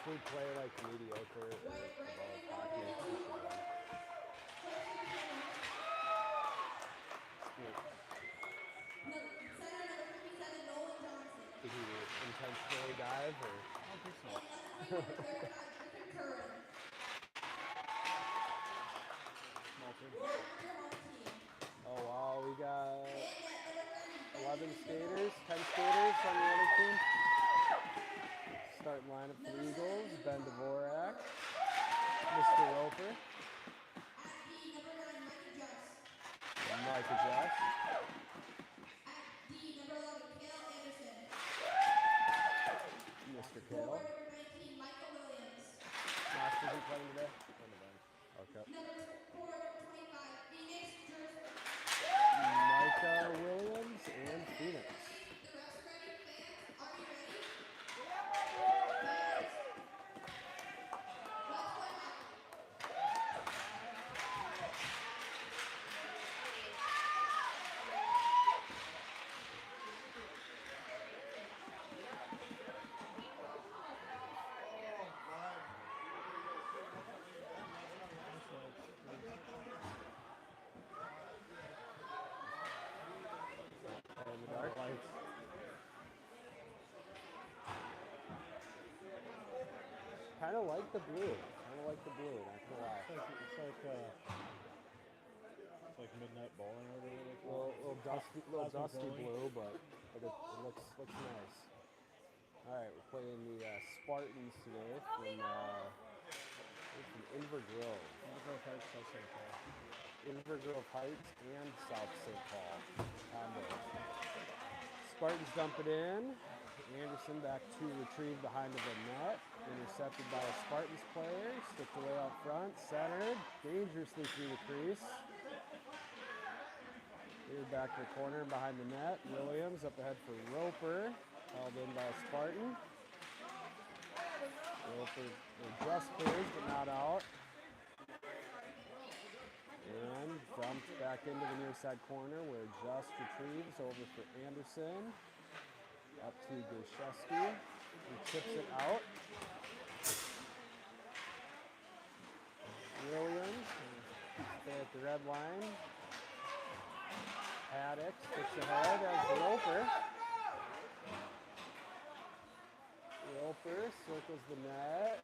we play like mediocre or above hockey, we should win. Did he intentionally dive or? I don't think so. Small team. Oh wow, we got 11 skaters, 10 skaters on the other team. Starting lineup for the Eagles, Ben Dvorak, Mr. Roper, and Micah Jess. Mr. Kale. Smash isn't playing today? Okay. Micah Williams and Phoenix. In the dark lights. Kind of like the blue. Kind of like the blue, not gonna lie. It's like midnight bowling or whatever. Little dusty blue, but it looks nice. All right, we're playing the Spartans today from Inver Grove. Inver Grove Heights and South St. Paul. Spartans dump it in. Anderson back to retrieve behind the net. Intercepted by a Spartans player. Sticked away out front. Centered. Dangerously through the crease. Cleared back to the corner behind the net. Williams up ahead for Roper. Held in by a Spartan. Roper just clears but not out. And dumped back into the near side corner where Just retrieves over for Anderson. Up to IGHSSP. He chips it out. Williams stay at the red line. Haddock sticks ahead as Roper. Roper circles the net.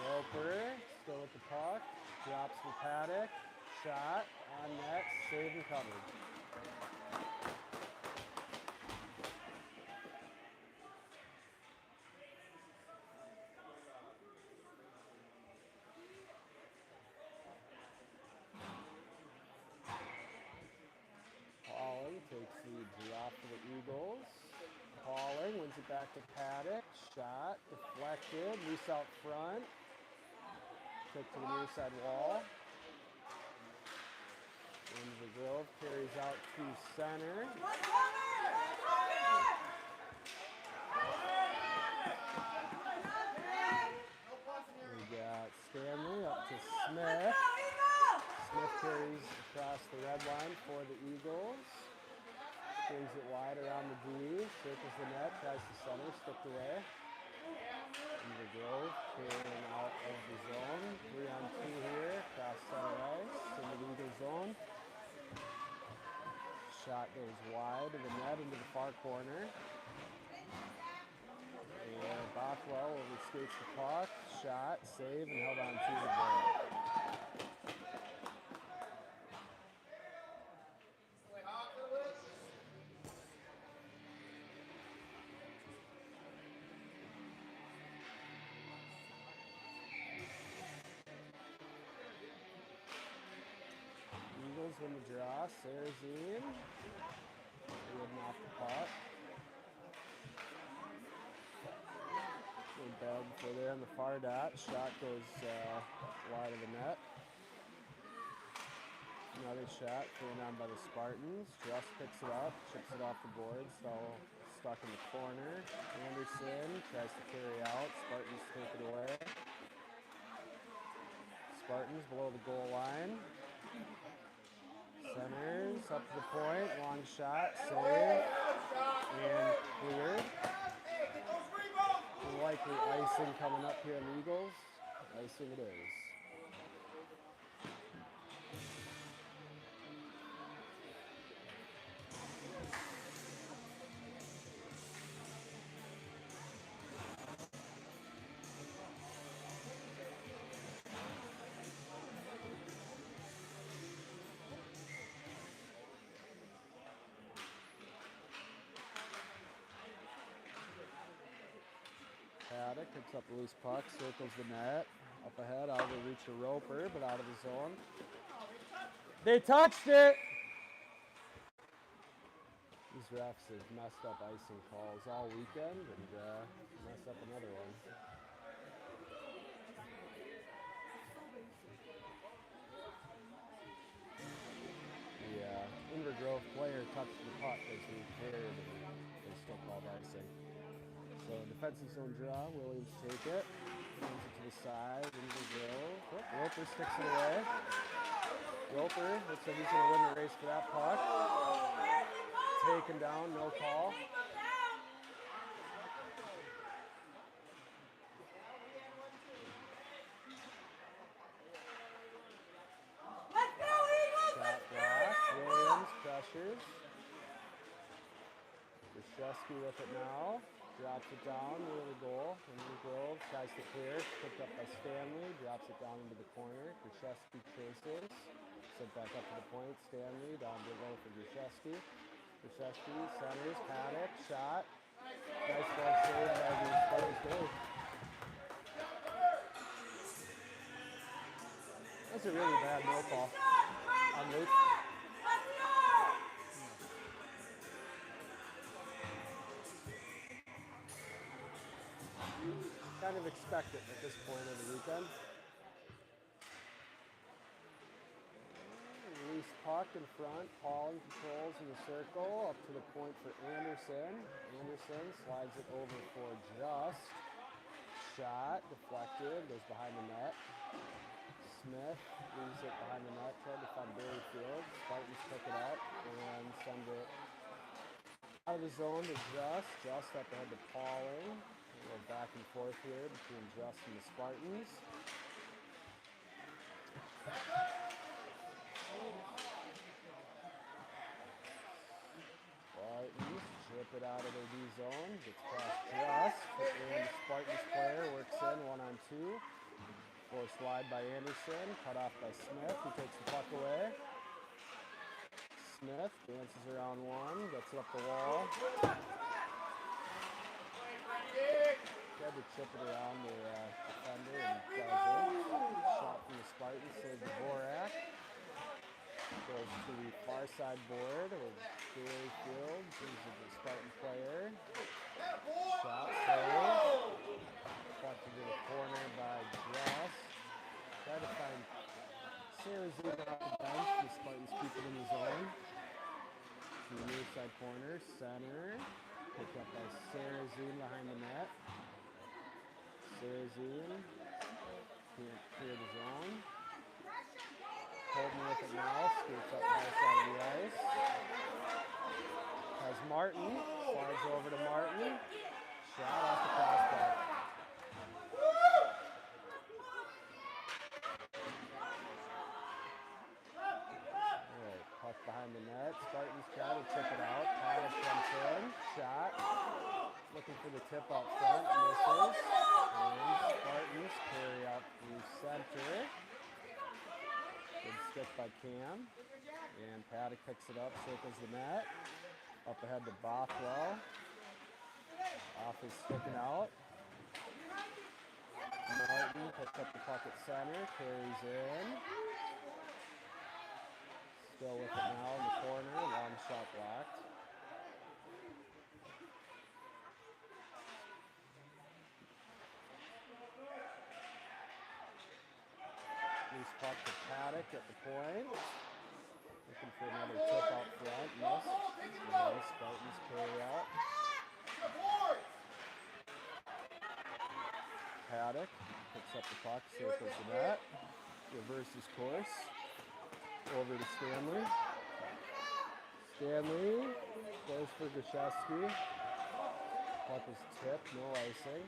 Roper still with the puck. Drops for Paddock. Shot on net. Save and covered. Pauling takes the drop for the Eagles. Pauling wins it back to Paddock. Shot deflected. Loose out front. Took to the near side wall. Into the Grove, carries out to center. We got Stanley up to Smith. Smith carries across the red line for the Eagles. Carries it wide around the D. Circles the net, tries to center, sticked away. In the Grove, carrying out of the zone. 3-on-2 here, across center ice, into the Eagle zone. Shot goes wide of the net into the far corner. And Bothwell overskates the puck. Shot, save, and held on to the goal. Eagles win the draw. Sarazine leading off the puck. Good bag for there on the far dot. Shot goes wide of the net. Another shot thrown on by the Spartans. Just picks it up, chips it off the board, so stuck in the corner. Anderson tries to carry out. Spartans take it away. Spartans below the goal line. Centers up to the point. Long shot, save, and cleared. We like likely icing coming up here on the Eagles. Icing it is. Paddock picks up the loose puck, circles the net. Up ahead, out of the reach of Roper, but out of the zone. They touched it! These refs have messed up icing calls all weekend and messed up another one. The Invergrove player touched the puck as he cleared and they still called icing. So defensive zone draw, Williams take it, brings it to the side, Invergrove. Roper sticks it away. Roper looks like he's going to win the race for that puck. Taken down, no call. Shot block, Williams pressures. Krzyzewski with it now. Drops it down near the goal. Invergrove tries to clear. Picked up by Stanley. Drops it down into the corner. Krzyzewski chases. Sent back up to the point. Stanley down to low for Krzyzewski. Krzyzewski centers. Paddock. Shot. Nice ball save by the Spartans goal. That's a really bad no call on Luke. Kind of expect it at this point of the weekend. Loose puck in front. Paul controls in the circle. Up to the point for Anderson. Anderson slides it over for Just. Shot. Deflected. Goes behind the net. Smith leaves it behind the net. Tried to find Berryfield. Spartans pick it up and send it out of the zone to Just. Just up ahead to Pauling. A little back and forth here between Just and the Spartans. Spartans chip it out of their D zone. Gets past Just. And the Spartans player works in 1-on-2. Forced wide by Anderson. Cut off by Smith. He takes the puck away. Smith dances around one. Gets it up the wall. Tried to chip it around the defender and doesn't. Shot from the Spartans, saved the Borak. Goes to the far side board with Berryfield. Brings it to the Spartan player. Shot saved. Deflected to the corner by Dress. Tried to find Sarazin off the bench. The Spartans keep it in the zone. To the near side corner. Center. Picked up by Sarazin behind the net. Sarazin can't clear the zone. Holden with it now. Scoots up far side of the ice. Has Martin. Slides over to Martin. Shot off the crossbar. Alright, puck behind the net. Spartans try to chip it out. Paddock jumps in. Shot. Looking for the tip out front. Misses. And Spartans carry out through center. Good stick by Cam. And Paddock picks it up, circles the net. Up ahead to Bothwell. Off is sticking out. Martin picks up the puck at center, carries in. Still with it now in the corner, long shot blocked. Loose puck to Paddock at the point. Looking for another tip out front. Missed. And Spartans carry out. Paddock picks up the puck, circles the net. Reverses course. Over to Stanley. Stanley goes for Krzyzewski. Puck is tipped, no icing.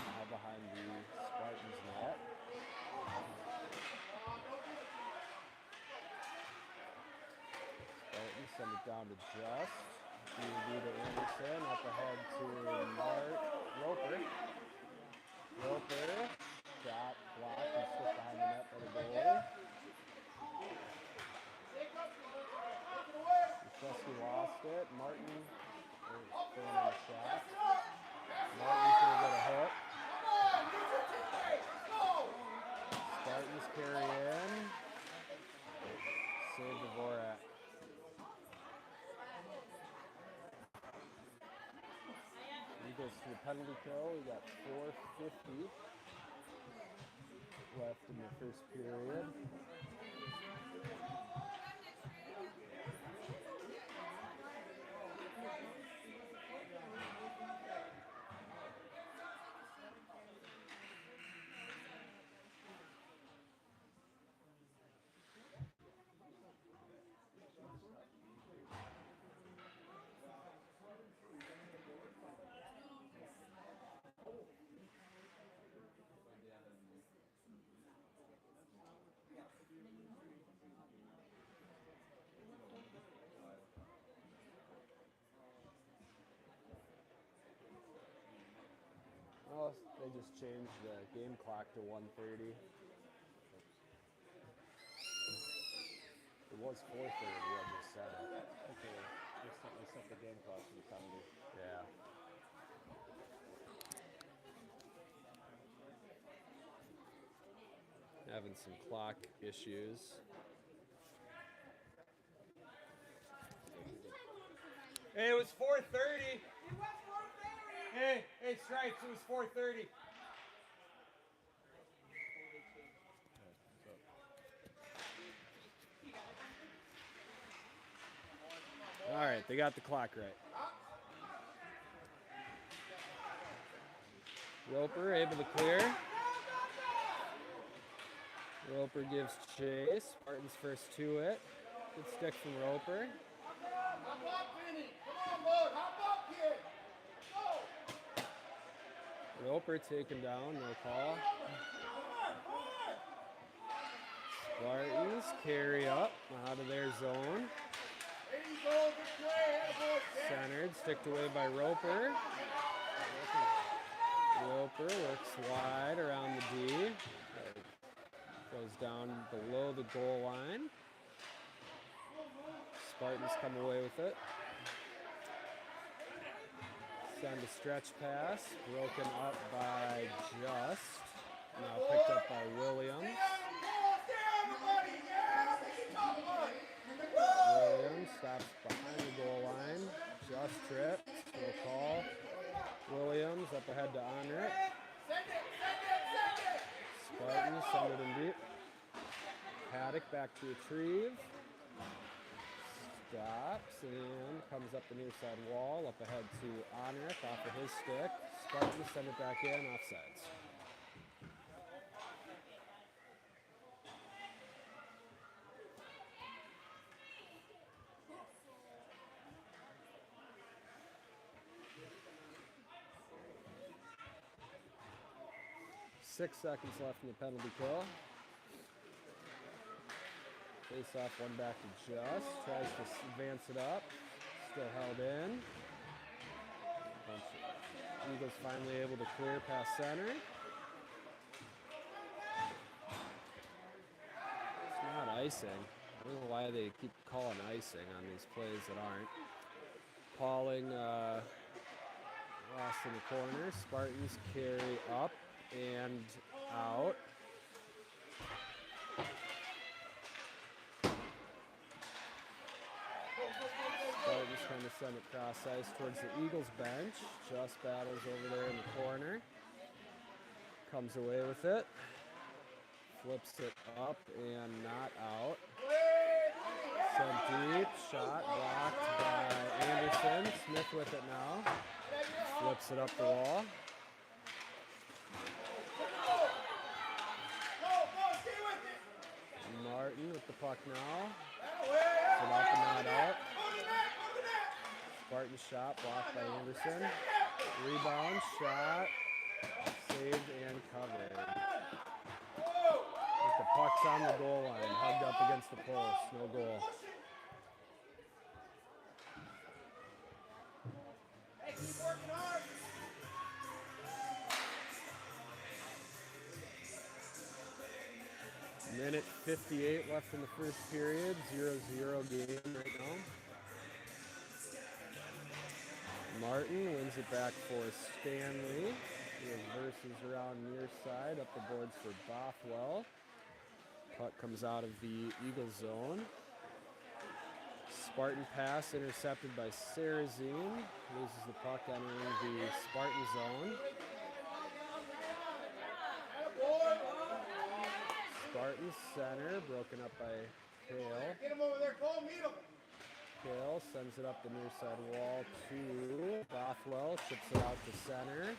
Now behind the Spartans net. Spartans send it down to Just. B&B to Anderson. Up ahead to Roper. Roper. Shot blocked and slipped behind the net by the goalie. Chesky lost it. Martin throwing on a shot. Martin's going to get a hit. Spartans carry in. Save Dvorak. Eagles to the penalty kill. We got 4:50 left in the first period. Oh, they just changed the game clock to 1:30. It was 4:30. I just said it. Okay, they set the game clock to the penalty. Yeah. Having some clock issues. Hey, it was 4:30. Hey, Stripes, it was 4:30. All right, they got the clock right. Roper able to clear. Roper gives chase. Spartans first to it. Good stick from Roper. Roper taken down, no call. Spartans carry up out of their zone. Centered, sticked away by Roper. Roper works wide around the D. Goes down below the goal line. Spartans come away with it. Send a stretch pass, broken up by Just. Now picked up by Williams. Williams stops behind the goal line. Just tripped, no call. Williams up ahead to honor it. Spartans send it in deep. Paddock back to retrieve. Stops and comes up the near side wall. Up ahead to Honorick off of his stick. Spartans send it back in, offsides. Six seconds left in the penalty kill. Face off, one back to Just. Tries to advance it up. Still held in. Eagles finally able to clear past center. It's not icing. I don't know why they keep calling icing on these plays that aren't. Calling lost in the corner. Spartans carry up and out. Spartans trying to send it cross ice towards the Eagles bench. Just battles over there in the corner. Comes away with it. Flips it up and not out. Sent deep. Shot blocked by Anderson. Smith with it now. Flips it up the wall. Martin with the puck now. It's up and not out. Spartan shot blocked by Anderson. Rebound, shot, saved and covered. The puck's on the goal line, hugged up against the post, no goal. Hey, keep working hard. Minute 58 left in the first period, 0-0 game right now. Martin wins it back for Stanley. He reverses around near side, up the boards for Bothwell. Puck comes out of the Eagle zone. Spartan pass intercepted by Sarazine. Loses the puck entering the Spartan zone. Spartan center, broken up by Hale. Get him over there, Cole, meet him. Hale sends it up the near side wall to Bothwell, chips it out to center.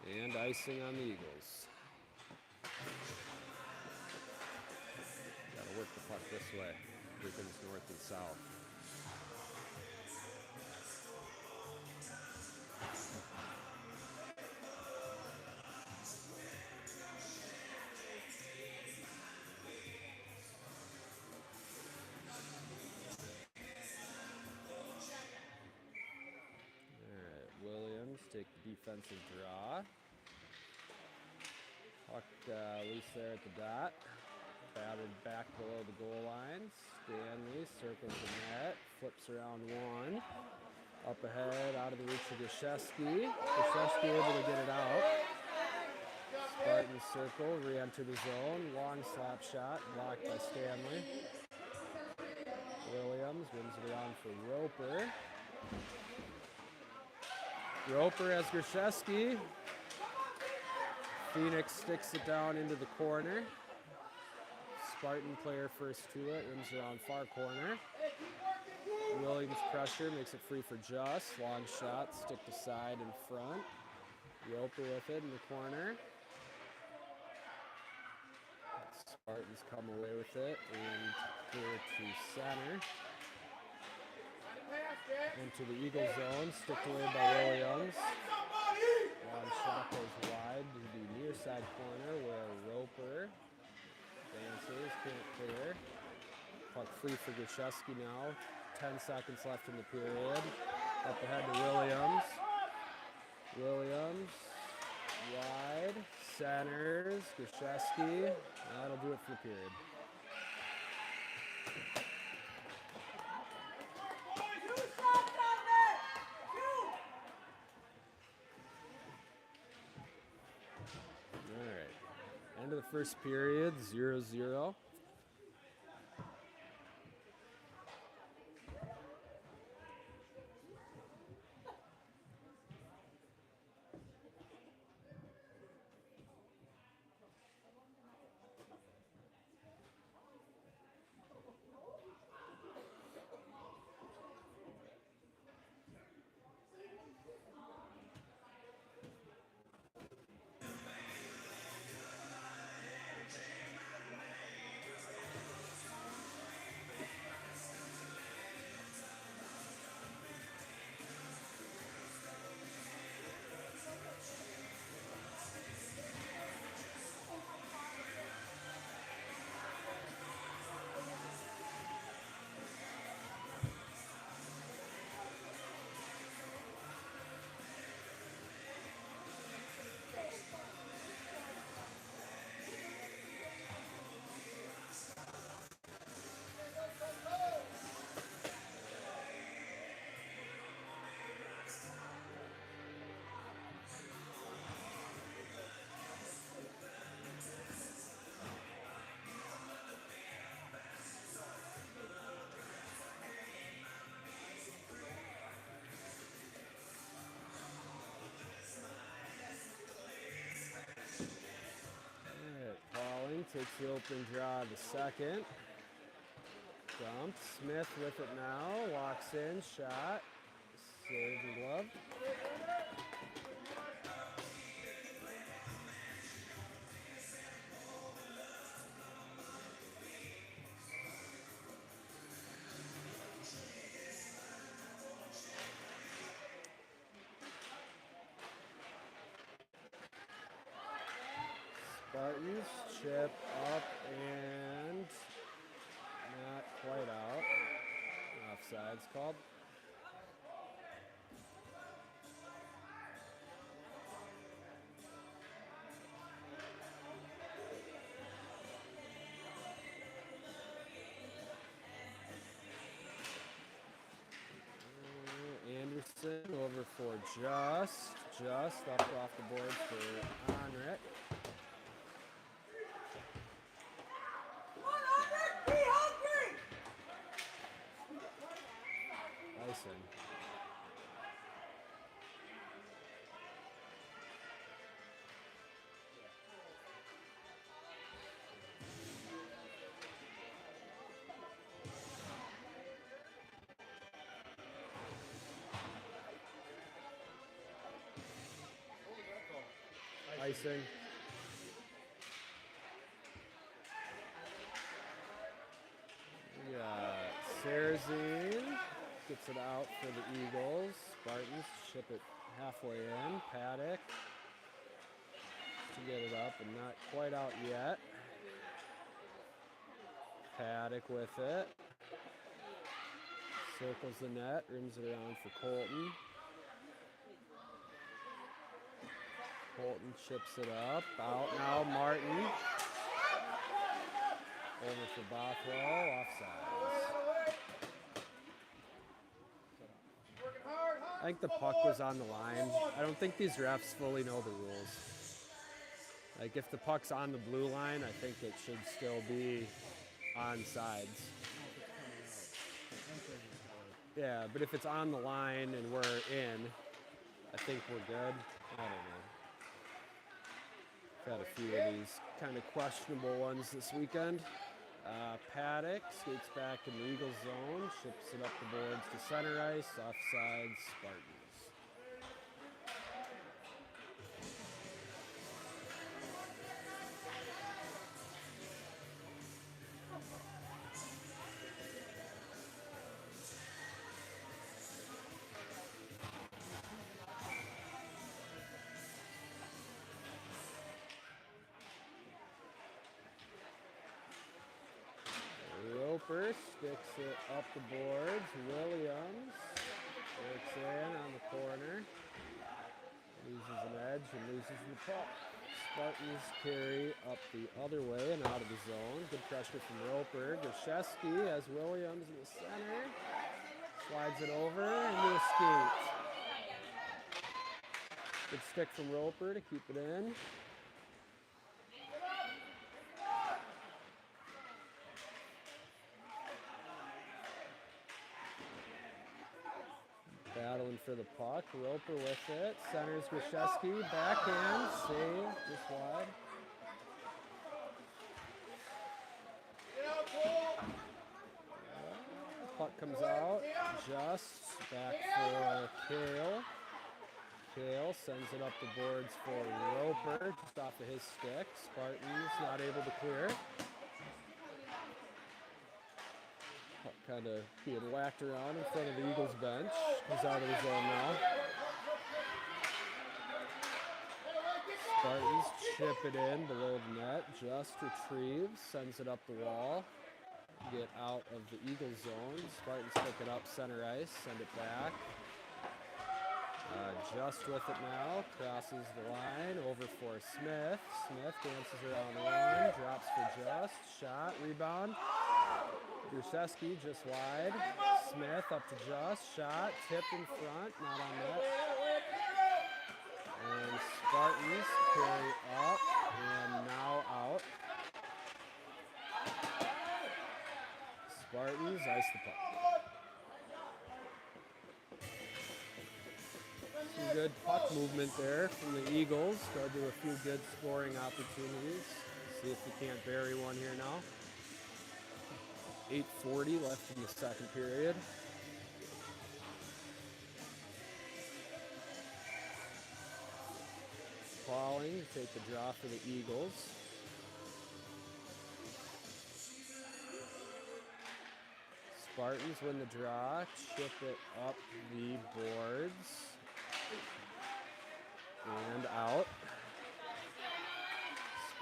And icing on the Eagles. Gotta work the puck this way. Here comes north and south. Take the defensive draw. Puck loose there at the dot. Batted back below the goal line. Stanley circles the net. Flips around one. Up ahead, out of the reach of Gashesky. Gashesky able to get it out. Spartan circle, re-enter the zone. Long slap shot, blocked by Stanley. Williams wins it around for Roper. Roper has Grzeszewski. Phoenix sticks it down into the corner. Spartan player first to it, rims around far corner. Williams pressure, makes it free for Just. Long shot, stick to side in front. Roper with it in the corner. Spartans come away with it and clear to center. Into the Eagle zone, sticked away by Williams. Long shot goes wide to the near side corner where Roper advances, can't clear. Puck free for Grzeszewski now. 10 seconds left in the period. Up ahead to Williams. Williams, wide, centers, Grzeszewski. That'll do it for the period. End of the first period, 0-0. Takes the open draw the second. Dumped. Smith with it now. Walks in. Shot. Saved and glove. Spartans chip up and not quite out. Offside's called. Anderson over for just up off the board for Onrick. Icing. Icing. We got Sarazine gets it out for the Eagles. Spartans chip it halfway in. Paddock to get it up and not quite out yet. Paddock with it. Circles the net, rims it around for Colton. Colton chips it up. Out now, Martin. Over for Bothwell. Offsides. I think the puck was on the line. I don't think these refs fully know the rules. Like, if the puck's on the blue line, I think it should still be on sides. Yeah, but if it's on the line and we're in, I think we're good. I don't know. I've had a few of these kind of questionable ones this weekend. Paddock skates back in the Eagles zone, ships it up the boards to center ice, offside Spartans. Roper sticks it up the boards. Williams works in on the corner. Loses an edge and loses the puck. Spartans carry up the other way and out of the zone. Good pressure from Roper. Grishevsky has Williams in the center. Slides it over into a skate. Good stick from Roper to keep it in. Battling for the puck. Roper with it. Centers Grishevsky. Backhand. Save. Just wide. Puck comes out. Just back for Kale. Kale sends it up the boards for Roper. Just off of his stick. Spartans not able to clear. Puck kind of being whacked around in front of the Eagles bench. He's out of the zone now. Spartans chip it in below the net. Just retrieves, sends it up the wall. Get out of the Eagles zone. Spartans pick it up center ice, send it back. Just with it now, crosses the line, over for Smith. Smith dances around one, drops for Just. Shot, rebound. Grishevsky just wide. Smith up to Just. Shot, tip in front, not on net. And Spartans carry up and now out. Spartans ice the puck. Some good puck movement there from the Eagles. Go to a few good scoring opportunities. See if we can't bury one here now. 8:40 left in the second period. Pauling to take the draw for the Eagles. Spartans win the draw, chip it up the boards. And out.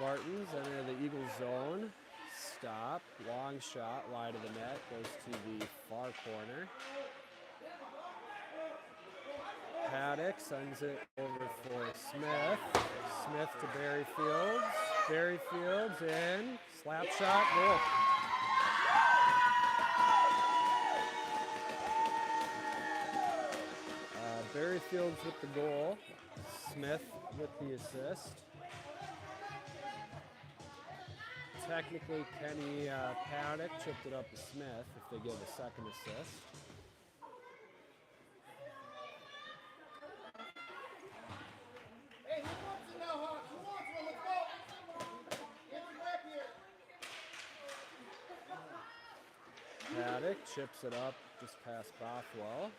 Spartans enter the Eagles zone. Stop. Long shot wide of the net. Goes to the far corner. Paddock sends it over for Smith. Smith to Barry Fields. Barry Fields in. Slap shot. Goal. Barry Fields with the goal. Smith with the assist. Technically, Kenny Paddock chipped it up to Smith if they give a second assist. Hey, who wants it now, Hawks? Who wants one? Let's go. Get your back here. Paddock chips it up just past Bothwell.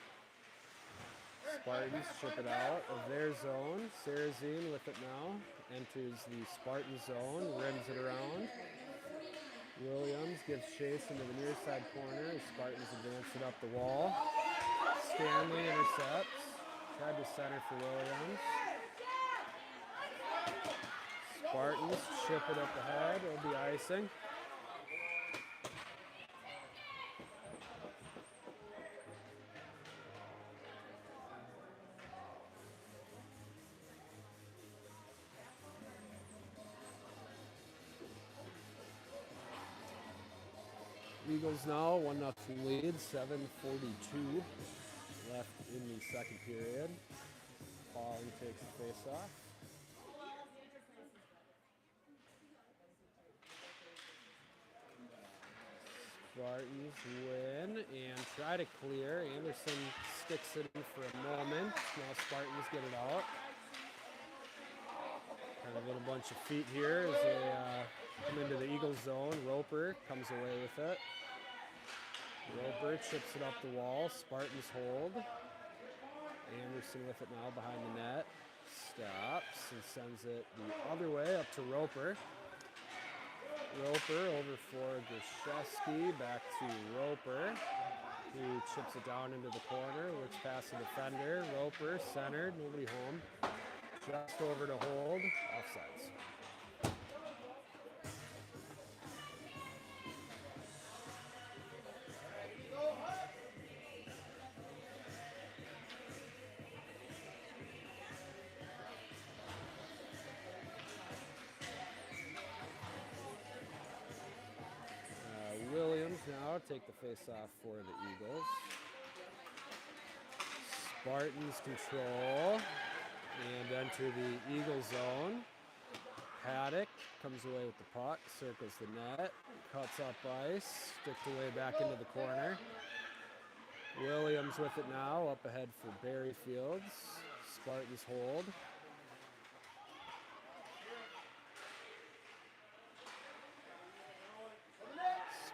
Spartans chip it out of their zone. Sarazine with it now. Enters the Spartan zone, rims it around. Williams gives chase into the near side corner. Spartans advance it up the wall. Stanley intercepts. Tried to center for Williams. Spartans chip it up ahead. It'll be icing. Eagles now 1-0 lead, 7:42 left in the second period. Pauling takes the face-off. Spartans win and try to clear. Anderson sticks it in for a moment. Now Spartans get it out. Kind of a little bunch of feet here as they come into the Eagles zone. Roper comes away with it. Roper chips it up the wall. Spartans hold. Anderson with it now behind the net. Stops and sends it the other way up to Roper. Roper over for Grishevsky. Back to Roper. He chips it down into the corner. Looks past the defender. Roper centered. Nobody home. Just over to hold. Offsides. Williams now take the face-off for the Eagles. Spartans control and enter the Eagle zone. Paddock comes away with the puck, circles the net, cuts up ice, sticked away back into the corner. Williams with it now, up ahead for Barry Fields. Spartans hold.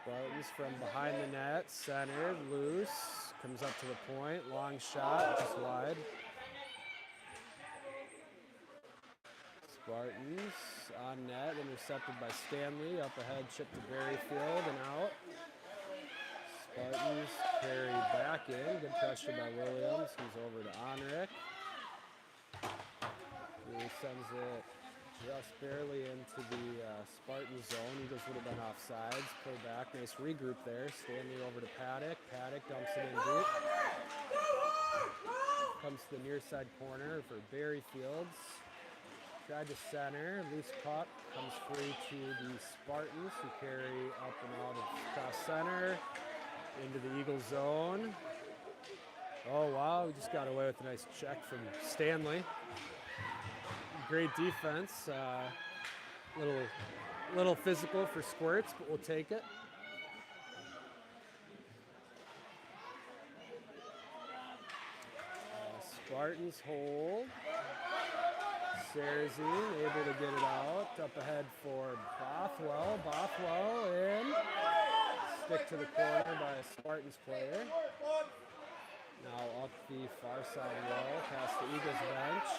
Spartans from behind the net, centered, loose, comes up to the point, long shot, just wide. Spartans on net, intercepted by Stanley, up ahead, chip to Berryfield and out. Spartans carry back in, good pressure by Williams, he's over to Onrick. He sends it just barely into the Spartan zone. Eagles would have been offsides. Play back, nice regroup there. Stanley over to Paddock. Paddock dumps it in deep. Comes to the near side corner for Barry Fields. Tried to center, loose puck, comes free to the Spartans who carry up and out of cross center into the Eagle zone. Oh wow, we just got away with a nice check from Stanley. Great defense, little physical for Squirts, but we'll take it. Spartans hold. Sarazine able to get it out. Up ahead for Bothwell. Bothwell in. Stick to the corner by a Spartans player. Now up the far side wall, past the Eagles bench.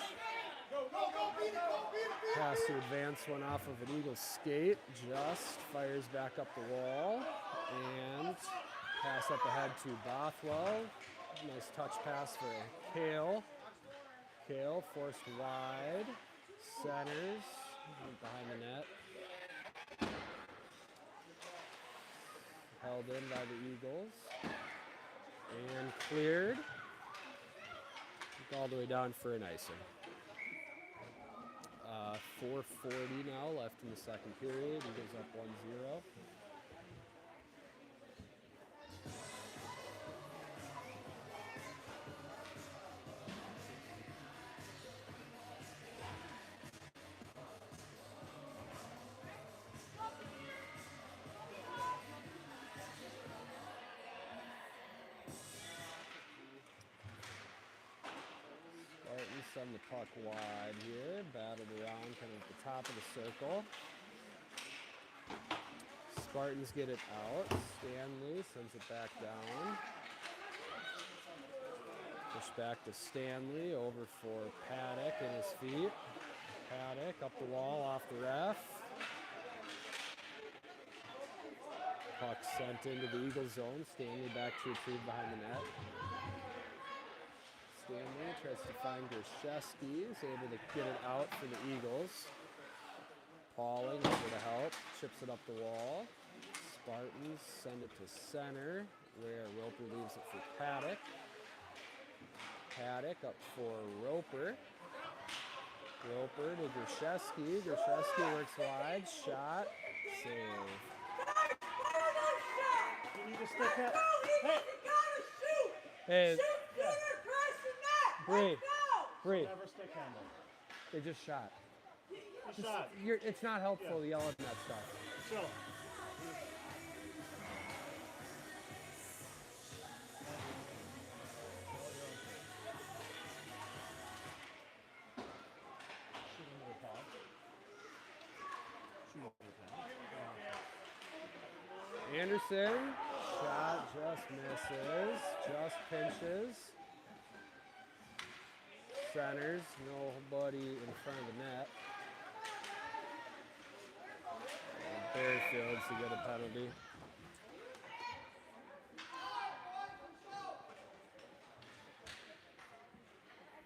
Pass to advance one off of an Eagles skate. Just fires back up the wall. And pass up ahead to Bothwell. Nice touch pass for Kale. Kale forced wide. Centers. Behind the net. Held in by the Eagles. And cleared. All the way down for an icing. 4:40 now left in the second period. Eagles up 1-0. Spartans send the puck wide here. Battled around kind of at the top of the circle. Spartans get it out. Stanley sends it back down. Push back to Stanley. Over for Paddock and his feet. Paddock up the wall off the ref. Puck sent into the Eagle zone. Stanley back to retrieve behind the net. Stanley tries to find Gershesky. Is able to get it out for the Eagles. Pauling over to help. Chips it up the wall. Spartans send it to center, where Roper leaves it for Paddock. Paddock up for Roper. Roper to Gershesky. Gershesky works wide. Shot. Save. You need to stick that. Hey. Bree. Bree. Never stick handle. They just shot. Just shot. It's not helpful to yell at that stuff. Chill. Anderson, shot just misses, just pinches. Centers, nobody in front of the net. And Bearfields to get a penalty.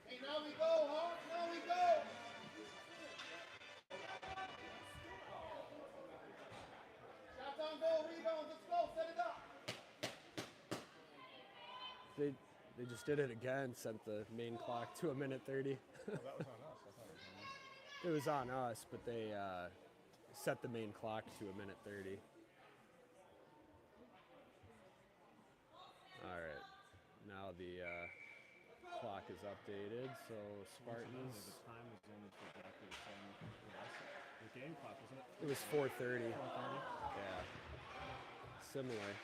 Hey, now we go, huh? Now we go. Shots on goal, rebounds, let's go, set it up. They just did it again, sent the main clock to 1:30. That was on us. I thought it was on us. It was on us, but they set the main clock to 1:30. All right, now the clock is updated, so Spartans. The time was almost exactly the same with us. The game clock, wasn't it? It was 4:30. 4:30. Yeah, similar.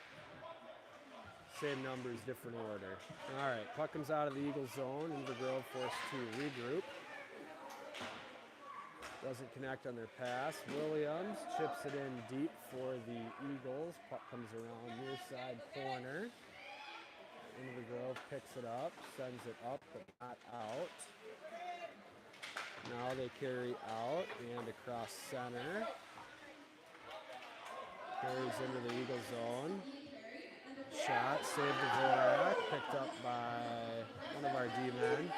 Same numbers, different order. All right, puck comes out of the Eagle zone. Invergrove forced to regroup. Doesn't connect on their pass. Williams chips it in deep for the Eagles. Puck comes around near side corner. Invergrove picks it up, sends it up, but not out. Now they carry out and across center. Carries into the Eagle zone. Shot, saved the Vorak, picked up by one of our D-men.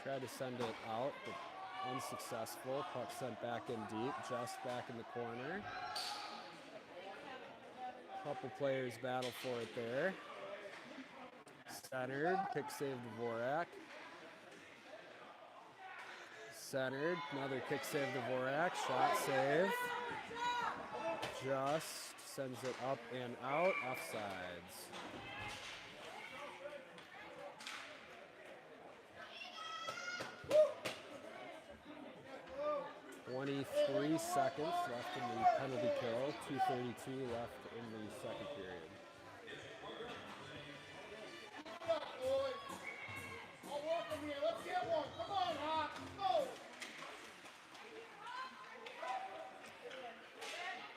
Tried to send it out, but unsuccessful. Puck sent back in deep, just back in the corner. Couple players battle for it there. Centered, kick save to Vorak. Centered, another kick save to Vorak, shot save. Just sends it up and out, offsides. .23 seconds left in the penalty kill, 2:32 left in the second period. All welcome here, let's get one. Come on, Hawk, go.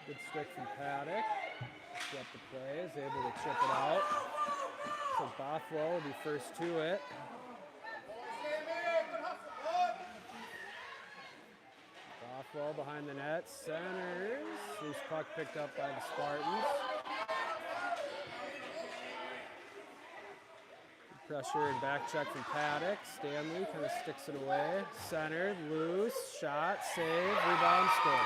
Good stick from Paddock. Got the play, is able to chip it out. So Bothwell will be first to it. Bothwell behind the net, centers. Loose puck picked up by the Spartans. Pressure and back check from Paddock. Stanley kind of sticks it away. Centered, loose, shot, save, rebound, score.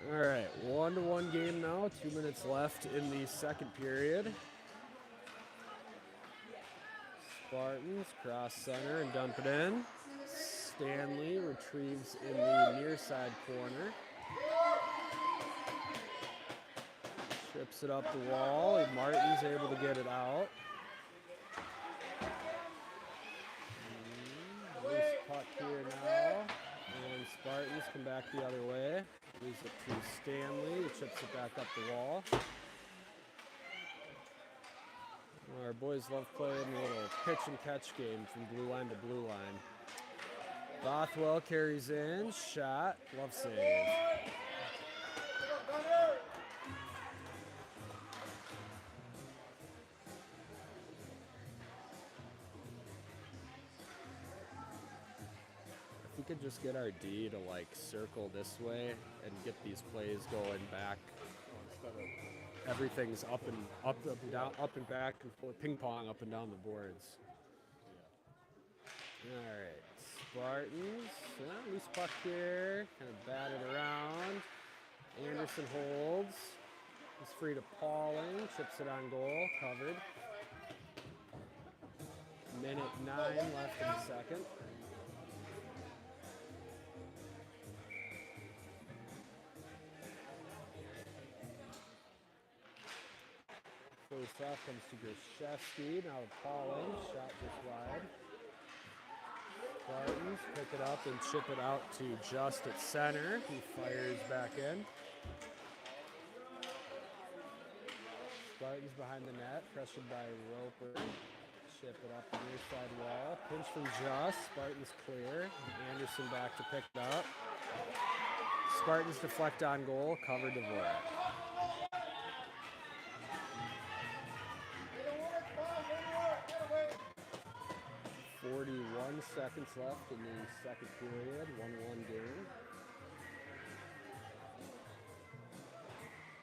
All right, 1-1 game now. 2 minutes left in the second period. Spartans cross center and dump it in. Stanley retrieves in the near side corner. Chips it up the wall. Martin's able to get it out. Loose puck here now. And Spartans come back the other way. Leaves it to Stanley. He chips it back up the wall. Our boys love playing a little pitch and catch game from blue line to blue line. Bothwell carries in. Shot. Glove save. If we could just get our D to like circle this way and get these plays going back instead of everything's up and down, up and back and forth, ping pong up and down the boards. All right, Spartans, loose puck here, kind of bat it around. Anderson holds. He's free to Pauling, chips it on goal, covered. Minute 9 left in the second. Face off comes to Grishevsky, now to Pauling, shot just wide. Spartans pick it up and chip it out to just at center. He fires back in. Spartans behind the net, pressured by Roper. Chip it up the near side wall. Pinch from Just. Spartans clear. Anderson back to pick it up. Spartans deflect on goal. Covered to Vorak. 41 seconds left in the second period. 1-1 game.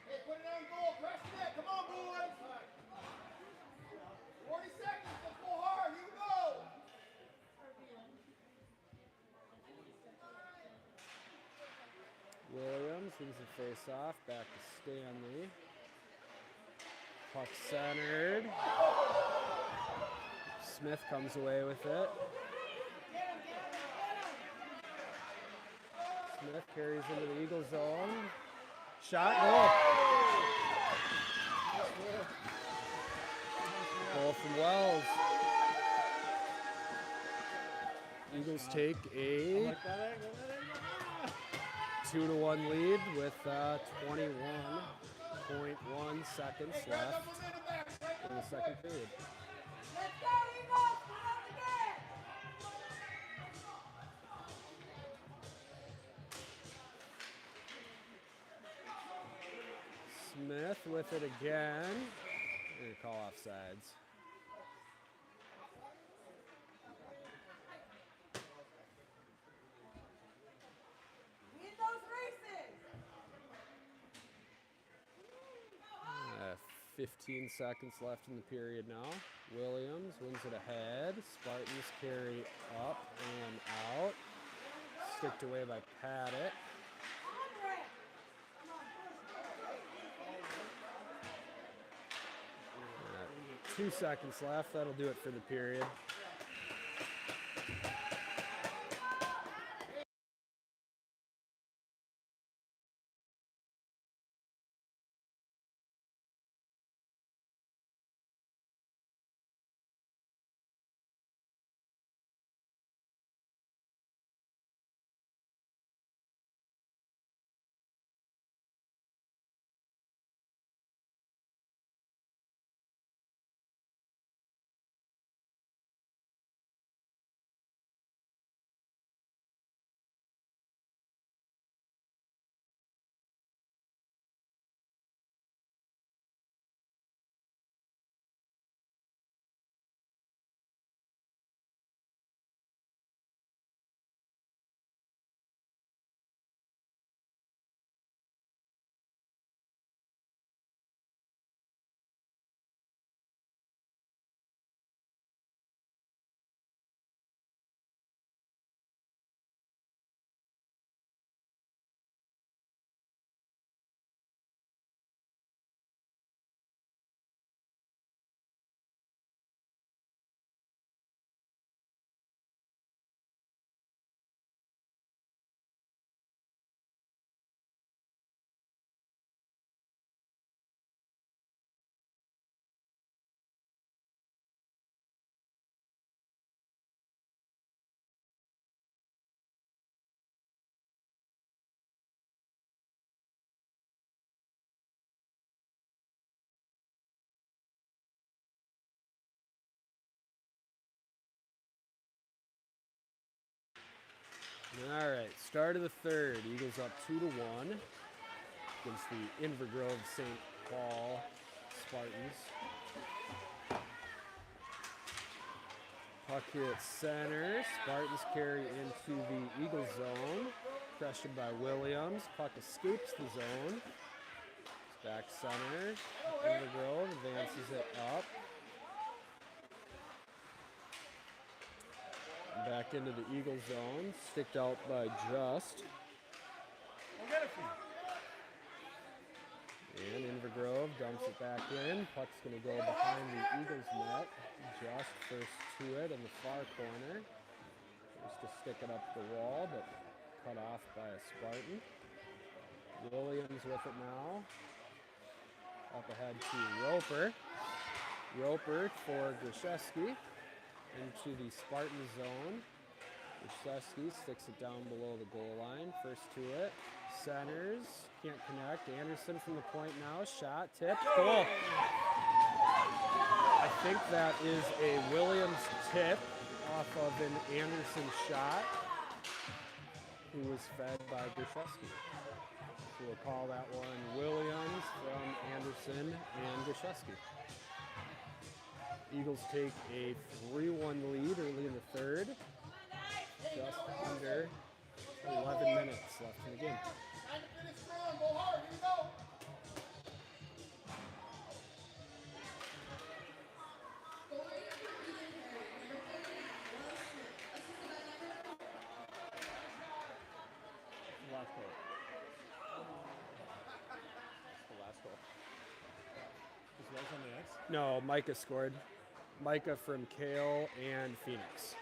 Hey, put it on goal. Press it. Come on, boys. 40 seconds. Let's go hard. Here we go. Williams wins the face-off. Back to Stanley. Puck centered. Smith comes away with it. Smith carries into the Eagle zone. Shot, goal. Goal from Wells. Eagles take a 2-1 lead with 21.1 seconds left in the second period. Smith with it again. We're going to call offsides. Win those races. 15 seconds left in the period now. Williams wins it ahead. Spartans carry up and out. Sticked away by Paddock. 2 seconds left. That'll do it for the period. All right, start of the third. Eagles up 2-1 against the Invergrove St. Paul Spartans. Puck here at center. Spartans carry into the Eagles zone. Pressured by Williams. Puck escapes the zone. It's back center. Invergrove advances it up. Back into the Eagle zone. Sticked out by Just. And Invergrove dumps it back in. Puck's going to go behind the Eagles net. Just first to it in the far corner. Just to stick it up the wall, but cut off by a Spartan. Williams with it now. Up ahead to Roper. Roper for Grishevsky into the Spartan zone. Grishevsky sticks it down below the goal line. First to it. Centers. Can't connect. Anderson from the point now. Shot. Tip. Goal. I think that is a Williams tip off of an Anderson shot, who was fed by Grishevsky. So we'll call that one Williams from Anderson and Grishevsky. Eagles take a 3-1 lead early in the third. Just under 11 minutes left in the game. Trying to finish strong. Go hard. Here we go. Last goal. That's the last goal. Is Wells on the ice? No, Micah scored. Micah from Kale and Phoenix.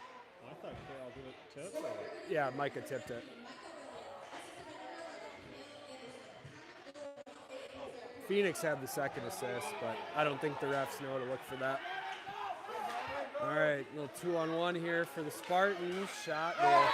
Oh, I thought Kale did it tip. Or... Yeah, Micah tipped it. Phoenix had the second assist, but I don't think the refs know to look for that. All right, little 2-on-1 here for the Spartans. Shot goal.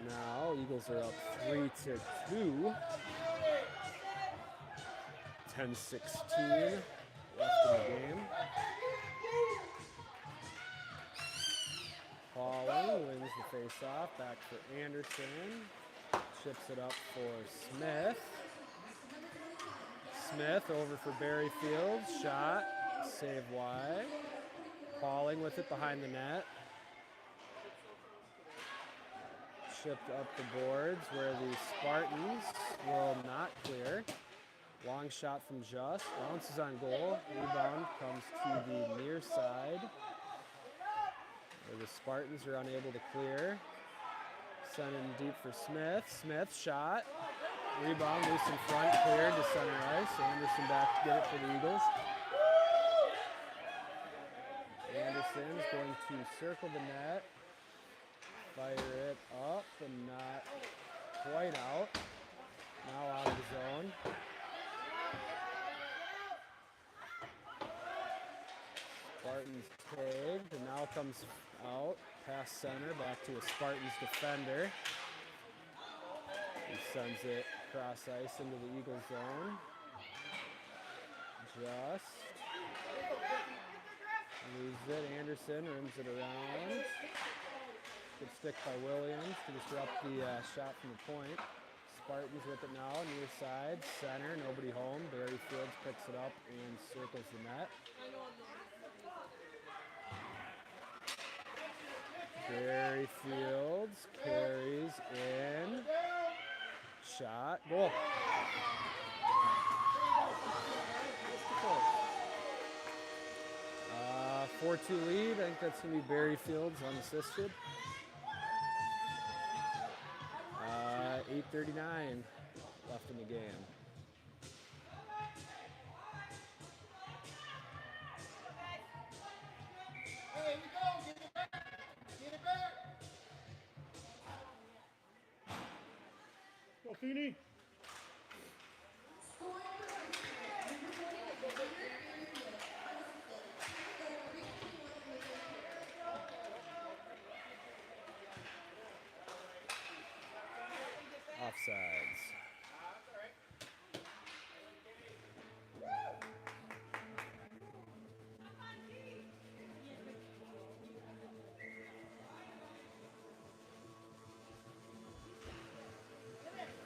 Now Eagles are up 3-2. 10-16 left in the game. Pauling wins the face-off. Back for Anderson. Chips it up for Smith. Smith over for Berryfield. Shot. Save wide. Pauling with it behind the net. Chipped up the boards where the Spartans will not clear. Long shot from Just. Bounces on goal. Rebound comes to the near side, where the Spartans are unable to clear. Sent in deep for Smith. Smith shot. Rebound loose in front. Cleared to center ice. Anderson back to get it for the Eagles. Anderson's going to circle the net. Fire it up and not quite out. Now out of the zone. Spartans tagged and now comes out past center back to a Spartans defender. He sends it cross ice into the Eagle zone. Just loses it. Anderson rims it around. Good stick by Williams to disrupt the shot from the point. Spartans with it now, near side, center, nobody home. Berryfields picks it up and circles the net. Berryfields carries in. Shot. Goal. 4-2 lead. I think that's going to be Berryfields unassisted. 8:39 left in the game. Hey, we go. Get it back. Get it back. Go, Feeney. offsides.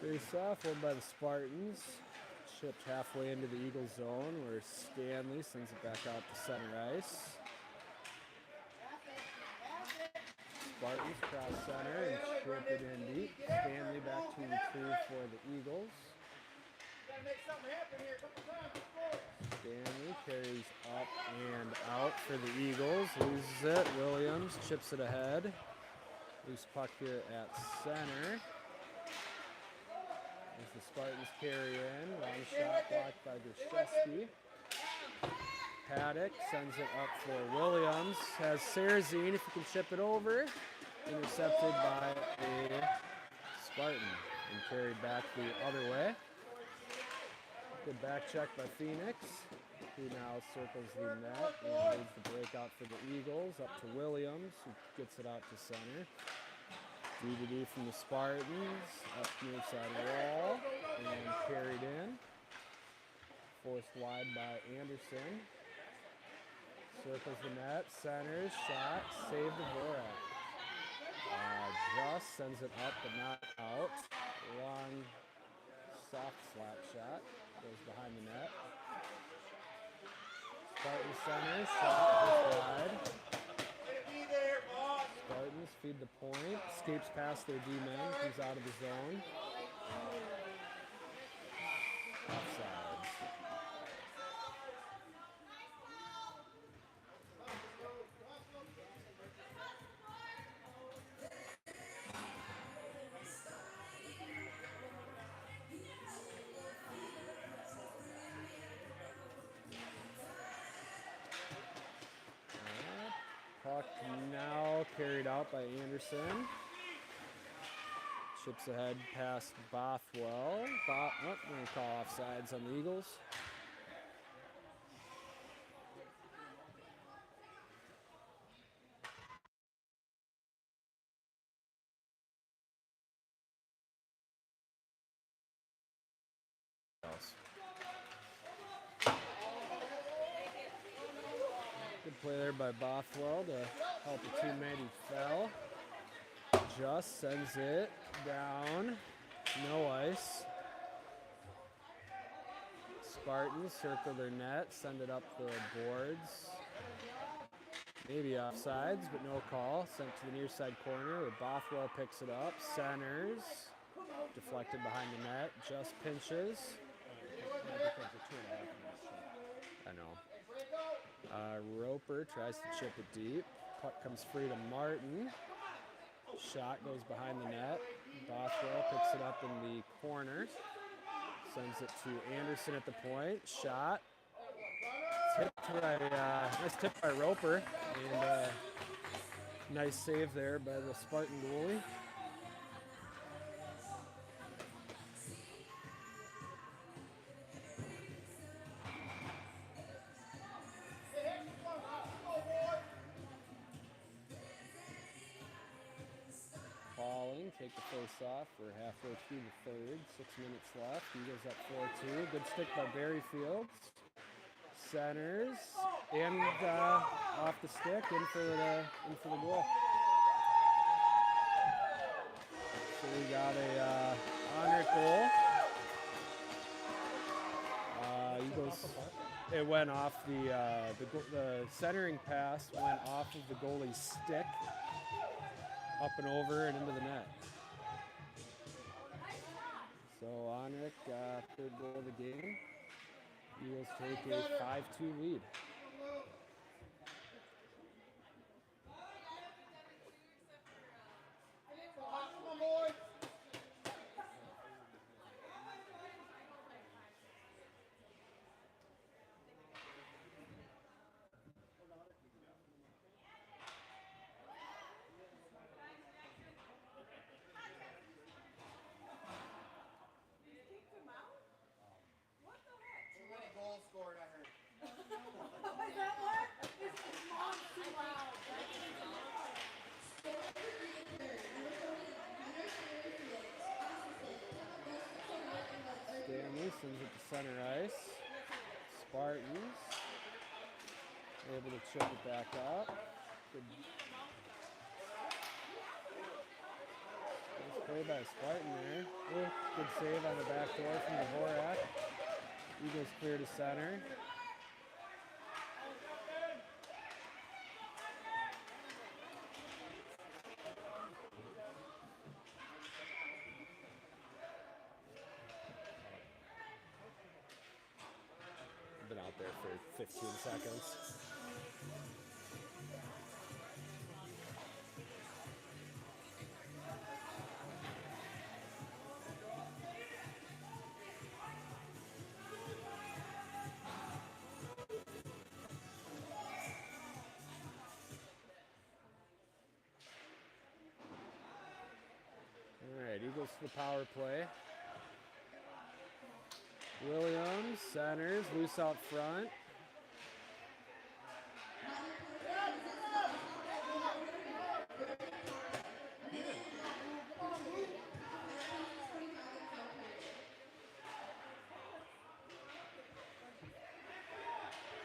Face off, won by the Spartans. Chipped halfway into the Eagle zone where Stanley sends it back out to center ice. Spartans cross center and chip it in deep. Stanley back to retrieve for the Eagles. Stanley carries up and out for the Eagles. Loses it. Williams chips it ahead. Loose puck here at center. As the Spartans carry in, long shot blocked by IGHSSP. Paddock sends it up for Williams. Has Sarazine, if he can chip it over. Intercepted by a Spartan and carried back the other way. Good back check by Phoenix, who now circles the net and leads the breakout for the Eagles. Up to Williams, who gets it out to center. D from the Spartans, up near side wall, and carried in. Forced wide by Anderson. Circles the net, centers, shot, save the Vorak. Just sends it up but not out. Long, soft slap shot, goes behind the net. Spartan center, shot just wide. Spartans feed the point, escapes past their D-men, comes out of the zone. Offsides. Puck now carried out by Anderson. Chips ahead past Bothwell. We're going to call offsides on the Eagles. Good play there by Bothwell to help a teammate who fell. Just sends it down. No ice. Spartans circle their net, send it up the boards. Maybe offsides, but no call. Sent to the near side corner where Bothwell picks it up. Centers. Deflected behind the net. Just pinches. I know. Roper tries to chip it deep. Puck comes free to Martin. Shot goes behind the net. Bothwell picks it up in the corner. Sends it to Anderson at the point. Shot. Nice tip by Roper. And nice save there by the Spartan goalie. Falling, take the face off. We're halfway through the third. 6 minutes left. Eagles up 4-2. Good stick by Berryfield. Centers and off the stick, in for the goal. So we got a honor goal. Eagles. It went off the centering pass went off of the goalie's stick, up and over and into the net. So Onric, third goal of the game. Eagles take a 5-2 lead. Too many goals scored, I heard. sends it to center ice. Spartans able to chip it back up. Good. Nice play by Spartan there. Oh, good save on the back door from Dvorak. Eagles clear to center. Been out there for 15 seconds. All right, Eagles to the power play. Williams centers, loose out front.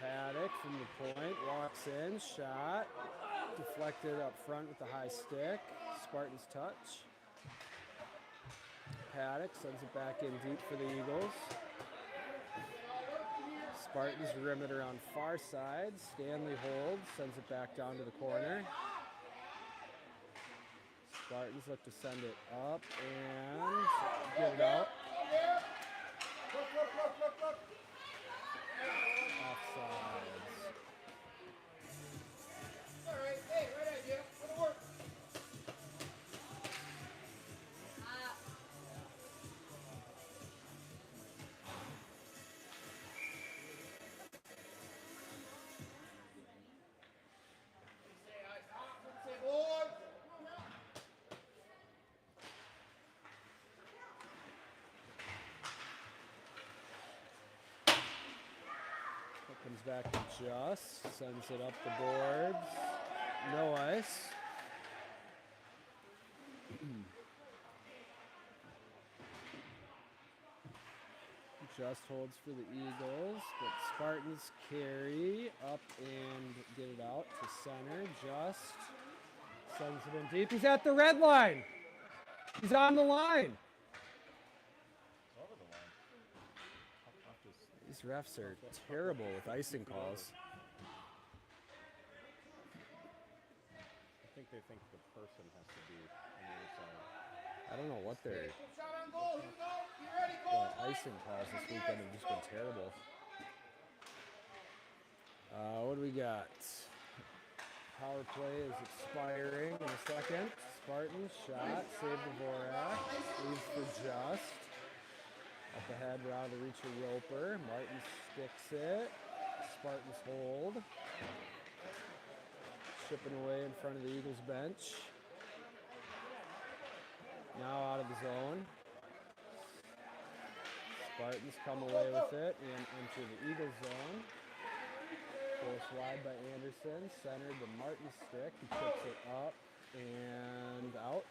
Paddock from the point, walks in, shot. Deflected up front with the high stick. Spartans touch. Paddock sends it back in deep for the Eagles. Spartans rim it around far side. Stanley holds, sends it back down to the corner. Spartans look to send it up and get it out. Offsides. All right, hey, right idea. Good work. Say, boy. Comes back to Just, sends it up the boards. No ice. Just holds for the Eagles, but Spartans carry up and get it out to center. Just sends it in deep. He's at the red line. He's on the line. Over the line. I'll just These refs are terrible with icing calls. I think they think the person has to be on the other side. I don't know what they're. Shot on goal. Here we go. You ready, goal? The icing calls this weekend have just been terrible. What do we got? Power play is expiring in a second. Spartan shot, save Dvorak, leaves for Just. Up ahead, around to reach a Roper. Martin sticks it. Spartans hold. Chipping away in front of the Eagles bench. Now out of the zone. Spartans come away with it and enter the Eagles zone. Forced wide by Anderson. Centered to Martin's stick. He chips it up and out.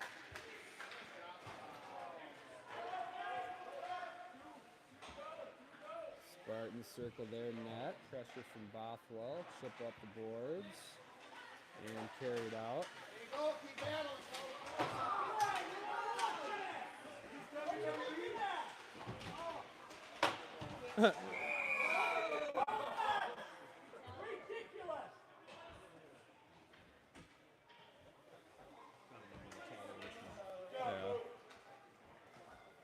Spartans circle their net. Pressure from Bothwell. Chip up the boards. And carried out. There you go. Keep battling. Yeah.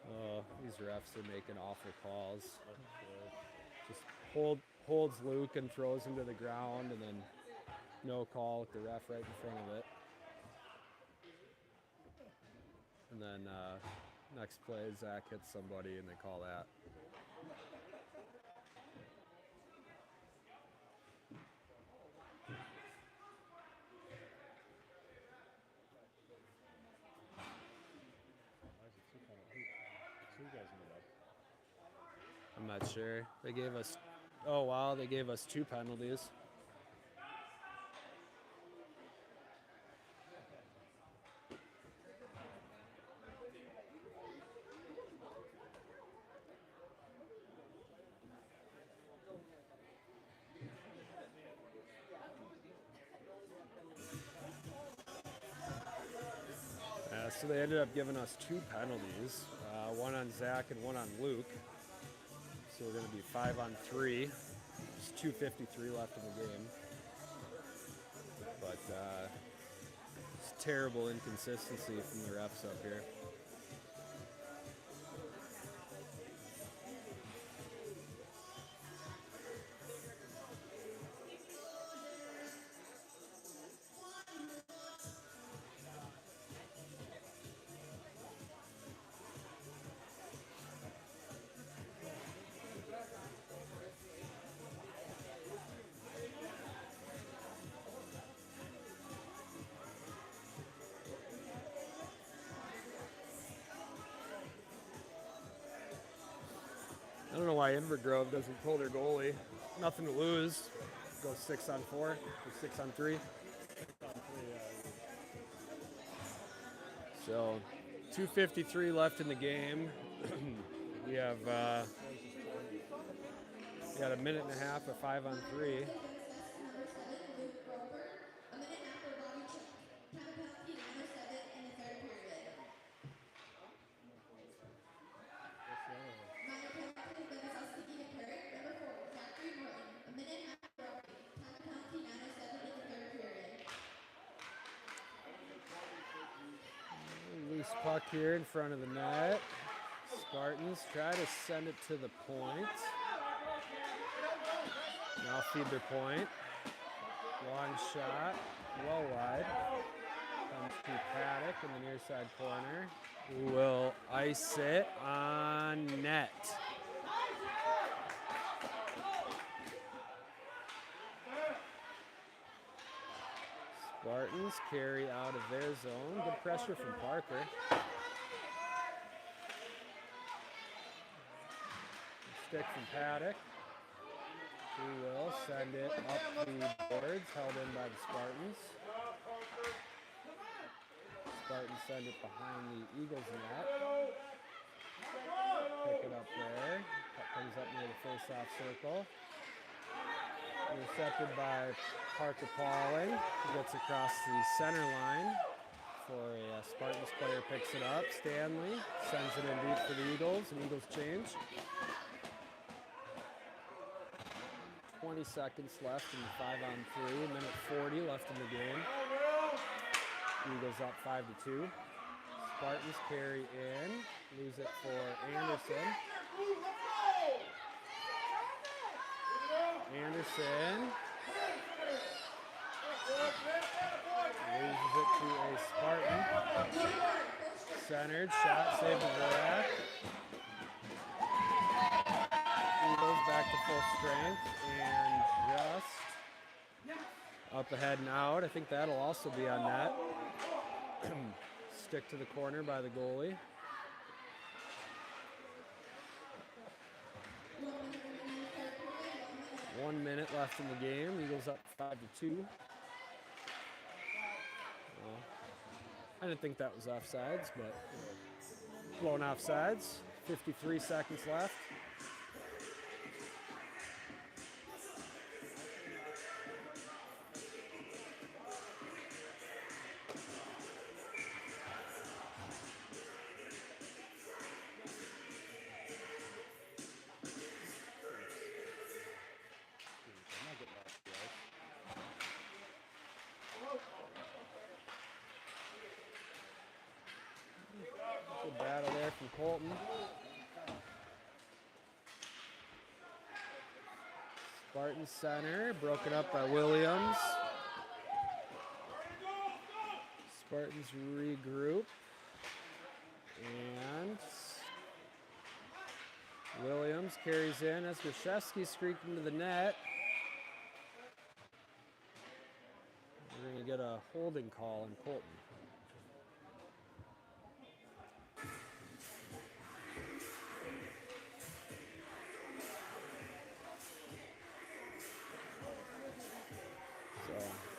Oh, these refs are making awful calls. Just holds Luke and throws him to the ground, and then no call with the ref right in front of it. And then next play, Zach hits somebody, and they call that. Why is it two guys in the web? I'm not sure. They gave us. Oh wow, they gave us 2 penalties. So they ended up giving us 2 penalties, one on Zach and one on Luke. So we're going to be 5 on 3. Just 2:53 left in the game. But it's terrible inconsistency from the refs up here. I don't know why Invergrove doesn't pull their goalie. Nothing to lose. Go 6 on 4 or 6 on 3. So 2:53 left in the game. We have we got a minute and a half of 5 on 3. Loose puck here in front of the net. Spartans try to send it to the point. Now feed their point. Long shot, well wide. Comes to Paddock in the near side corner, who will ice it on net. Spartans carry out of their zone. Good pressure from Parker. Stick from Paddock, who will send it up the boards, held in by the Spartans. Spartans send it behind the Eagles net. Pick it up there. That comes up near the face-off circle. Intercepted by Parker Pauling, who gets across the center line for a Spartans player, picks it up. Stanley sends it in deep for the Eagles, and Eagles change. 20 seconds left in the 5 on 3, minute 40 left in the game. Eagles up 5-2. Spartans carry in, lose it for Anderson. Anderson loses it to a Spartan. Centered, shot, saved by Vorak. Eagles back to full strength and just up ahead and out. I think that'll also be on net. Stick to the corner by the goalie. One minute left in the game. Eagles up 5-2. Well, I didn't think that was offsides, but blown offsides. 53 seconds left. Good battle there from Colton. Spartan center, broken up by Williams. Spartans regroup. And Williams carries in as Grzeszewski streaking to the net. We're going to get a holding call on Colton.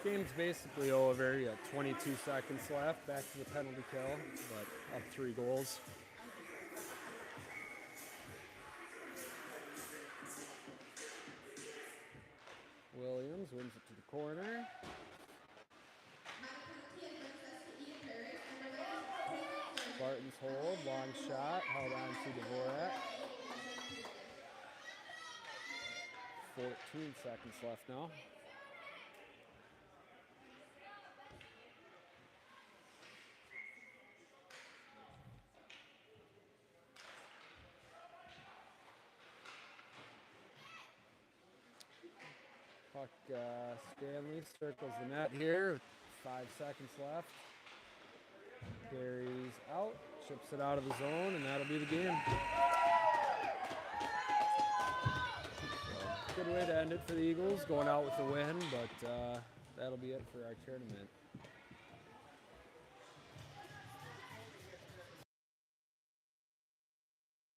Game's basically over. You got 22 seconds left. Back to the penalty kill, but up 3 goals. Williams wins it to the corner. Spartans hold. Long shot. Held on to Dvorak. 14 seconds left now. Puck, Stanley circles the net here with 5 seconds left. Carries out, chips it out of the zone, and that'll be the game. So, good way to end it for the Eagles, going out with the win, but that'll be it for our tournament.